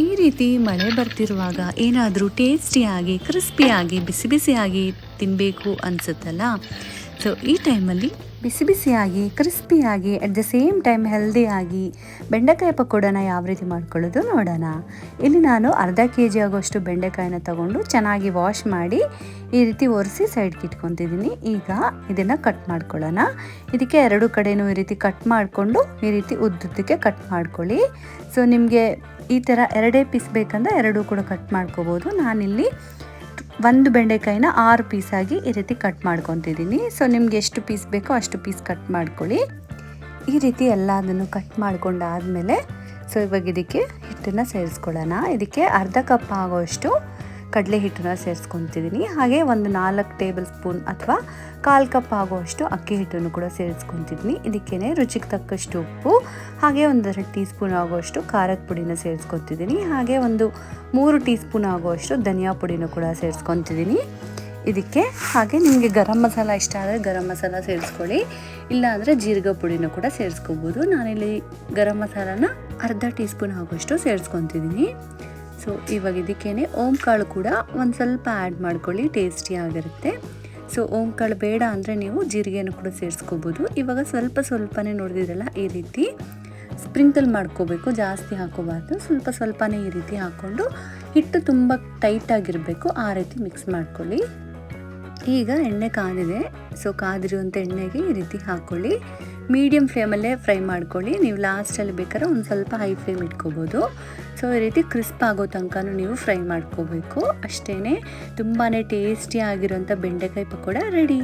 ಈ ರೀತಿ ಮಳೆ ಬರ್ತಿರುವಾಗ ಏನಾದರೂ ಟೇಸ್ಟಿಯಾಗಿ ಕ್ರಿಸ್ಪಿಯಾಗಿ ಬಿಸಿ ಬಿಸಿಯಾಗಿ ತಿನ್ನಬೇಕು ಅನಿಸುತ್ತಲ್ಲ. ಸೊ ಈ ಟೈಮಲ್ಲಿ ಬಿಸಿ ಬಿಸಿಯಾಗಿ ಕ್ರಿಸ್ಪಿಯಾಗಿ ಅಟ್ ದ ಸೇಮ್ ಟೈಮ್ ಹೆಲ್ದಿಯಾಗಿ ಬೆಂಡೆಕಾಯಿ ಪಕೋಡನ ಯಾವ ರೀತಿ ಮಾಡ್ಕೊಳ್ಳೋದು ನೋಡೋಣ. ಇಲ್ಲಿ ನಾನು ಅರ್ಧ kg ಆಗೋಷ್ಟು ಬೆಂಡೆಕಾಯಿನ ತಗೊಂಡು ಚೆನ್ನಾಗಿ ವಾಶ್ ಮಾಡಿ ಈ ರೀತಿ ಒರೆಸಿ ಸೈಡ್ಗೆ ಇಟ್ಕೊತಿದ್ದೀನಿ. ಈಗ ಇದನ್ನು ಕಟ್ ಮಾಡ್ಕೊಳ್ಳೋಣ. ಇದಕ್ಕೆ ಎರಡು ಕಡೆಯೂ ಈ ರೀತಿ ಕಟ್ ಮಾಡಿಕೊಂಡು ಈ ರೀತಿ ಉದ್ದುದ್ದಕ್ಕೆ ಕಟ್ ಮಾಡ್ಕೊಳ್ಳಿ. ಸೊ ನಿಮಗೆ ಈ ಥರ ಎರಡೇ ಪೀಸ್ ಬೇಕಂದ್ರೆ ಎರಡೂ ಕೂಡ ಕಟ್ ಮಾಡ್ಕೋಬೋದು. ನಾನಿಲ್ಲಿ ಒಂದು ಬೆಂಡೆಕಾಯಿನ 6 ಪೀಸಾಗಿ ಈ ರೀತಿ ಕಟ್ ಮಾಡ್ಕೊತಿದ್ದೀನಿ. ಸೊ ನಿಮ್ಗೆ ಎಷ್ಟು ಪೀಸ್ ಬೇಕೋ ಅಷ್ಟು ಪೀಸ್ ಕಟ್ ಮಾಡ್ಕೊಳ್ಳಿ. ಈ ರೀತಿ ಎಲ್ಲದನ್ನು ಕಟ್ ಮಾಡ್ಕೊಂಡಾದಮೇಲೆ ಸೊ ಇವಾಗ ಇದಕ್ಕೆ ಹಿಟ್ಟನ್ನು ಸೇರಿಸ್ಕೊಳ್ಳೋಣ. ಇದಕ್ಕೆ ಅರ್ಧ ಕಪ್ ಆಗೋಷ್ಟು ಕಡಲೆ ಹಿಟ್ಟನ್ನು ಸೇರಿಸ್ಕೊತಿದ್ದೀನಿ. ಹಾಗೆ ಒಂದು 4 ಟೇಬಲ್ ಸ್ಪೂನ್ ಅಥವಾ 1/4 ಕಪ್ ಆಗುವಷ್ಟು ಅಕ್ಕಿ ಹಿಟ್ಟನ್ನು ಕೂಡ ಸೇರಿಸ್ಕೊತಿದ್ದೀನಿ. ಇದಕ್ಕೇ ರುಚಿಗೆ ತಕ್ಕಷ್ಟು ಉಪ್ಪು, ಹಾಗೆ 1 ಟೀ ಸ್ಪೂನ್ ಆಗುವಷ್ಟು ಖಾರದ ಪುಡಿನ ಸೇರಿಸ್ಕೊತಿದ್ದೀನಿ. ಹಾಗೆ ಒಂದು 3 ಟೀ ಸ್ಪೂನ್ ಆಗುವಷ್ಟು ಧನಿಯಾ ಪುಡಿನೂ ಕೂಡ ಸೇರಿಸ್ಕೊತಿದ್ದೀನಿ ಇದಕ್ಕೆ. ಹಾಗೆ ನಿಮಗೆ ಗರಂ ಮಸಾಲ ಇಷ್ಟ ಆದರೆ ಗರಂ ಮಸಾಲ ಸೇರಿಸ್ಕೊಳ್ಳಿ, ಇಲ್ಲಾಂದರೆ ಜೀರಿಗೆ ಪುಡಿನೂ ಕೂಡ ಸೇರಿಸ್ಕೋಬೋದು. ನಾನಿಲ್ಲಿ ಗರಂ ಮಸಾಲಾನ ಅರ್ಧ ಟೀ ಸ್ಪೂನ್ ಆಗುವಷ್ಟು ಸೇರಿಸ್ಕೊತಿದ್ದೀನಿ. ಸೊ ಇವಾಗ ಇದಕ್ಕೇ ಓಂಕಾಳು ಕೂಡ ಒಂದು ಸ್ವಲ್ಪ ಆ್ಯಡ್ ಮಾಡ್ಕೊಳ್ಳಿ, ಟೇಸ್ಟಿ ಆಗಿರುತ್ತೆ. ಸೊ ಓಂಕಾಳು ಬೇಡ ಅಂದರೆ ನೀವು ಜೀರಿಗೆನೂ ಕೂಡ ಸೇರಿಸ್ಕೋಬೋದು. ಇವಾಗ ಸ್ವಲ್ಪನೇ ನೋಡಿದ್ರಲ್ಲ ಈ ರೀತಿ ಸ್ಪ್ರಿಂಕಲ್ ಮಾಡ್ಕೋಬೇಕು, ಜಾಸ್ತಿ ಹಾಕೋಬಾರ್ದು, ಸ್ವಲ್ಪನೇ ಈ ರೀತಿ ಹಾಕ್ಕೊಂಡು ಹಿಟ್ಟು ತುಂಬ ಟೈಟಾಗಿರಬೇಕು, ಆ ರೀತಿ ಮಿಕ್ಸ್ ಮಾಡ್ಕೊಳ್ಳಿ. ಈಗ ಎಣ್ಣೆ ಕಾದಿದೆ. ಸೊ ಕಾದಿರುವಂಥ ಎಣ್ಣೆಗೆ ಈ ರೀತಿ ಹಾಕ್ಕೊಳ್ಳಿ. ಮೀಡಿಯಮ್ ಫ್ಲೇಮಲ್ಲೇ ಫ್ರೈ ಮಾಡ್ಕೊಳ್ಳಿ. ನೀವು ಲಾಸ್ಟಲ್ಲಿ ಬೇಕಾದ್ರೆ ಒಂದು ಸ್ವಲ್ಪ ಹೈ ಫ್ಲೇಮ್ ಇಟ್ಕೋಬೋದು. ಸೊ ಈ ರೀತಿ ಕ್ರಿಸ್ಪ್ ಆಗೋ ತನಕ ನೀವು ಫ್ರೈ ಮಾಡ್ಕೋಬೇಕು. ಅಷ್ಟೇ, ತುಂಬಾ ಟೇಸ್ಟಿ ಆಗಿರೋಂಥ ಬೆಂಡೆಕಾಯಿ ಪಕೋಡ ರೆಡಿ.